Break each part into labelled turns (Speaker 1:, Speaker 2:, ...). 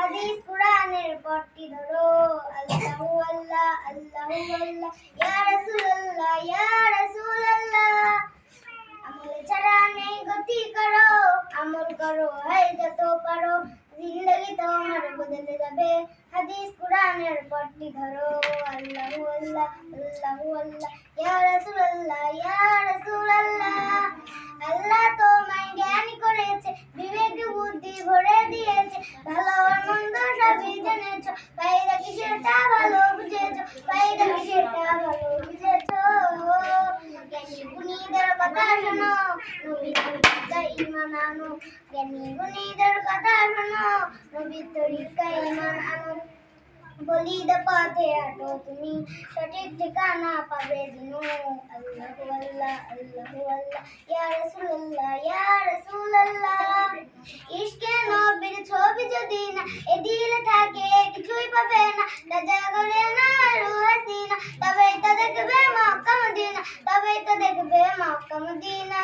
Speaker 1: হাদিস কুরআনের পথটি ধরো। আল্লাহু আল্লাহ আল্লাহু আল্লাহ ইয়া রাসূলুল্লাহ ইয়া রাসূলুল্লাহ। আমল ছাড়া নেই গতি করো, আমল করো হয় যত পারো, জিন্দেগি তোমার বদলে যাবে। হাদিস কুরআনের পথটি ধরো। আল্লাহু আল্লাহ আল্লাহু আল্লাহ ইয়া রাসূলুল্লাহ ইয়া রাসূলুল্লাহ। আল্লাহ তোমায় জ্ঞানী করেছে, বিবেক বুদ্ধি ভরে দিয়েছে, ভালো আর মন্দ সবই জেনেছো, ফায়দা কি সেটা ভালো বুঝেছো, ফায়দা কি সেটা ভালো বুঝেছো। জ্ঞানী গুণীদের কথা শোনো, নবীর তরিকায় ঈমান আনো। জ্ঞানী গুণীদের কথা শোনো, নবীর তরিকায় ঈমান আনো। বলিদ পথে হাঁটো তুমি, সঠিক ঠিকানা পাবে দিনু। আল্লাহু আল্লাহ আল্লাহু আল্লাহ ইয়া রাসূলুল্লাহ ইয়া রাসূলুল্লাহ। ইশকে নবীর ছবি যদি না এ দিলে থাকে, কিছুই পাবে না, রাজা গলে না রূহ হাসিনা, তবেই তো দেখবে মক্কা মদিনা, তবেই তো দেখবে মক্কা মদিনা।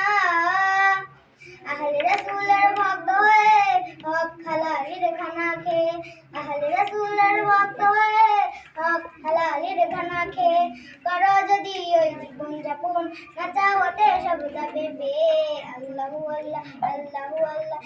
Speaker 1: আহলে রাসূলের ভক্ত হয়ে হক হালালির খানা খেয়ে, আহলে রাসূলের ভক্ত হয়ে হক হালালির খানা খেয়ে, করো যদি ওই জীবন যাপন, না চাওয়াতে সব যাবে বে। আল্লাহু আল্লাহ আল্লাহু আল্লাহ।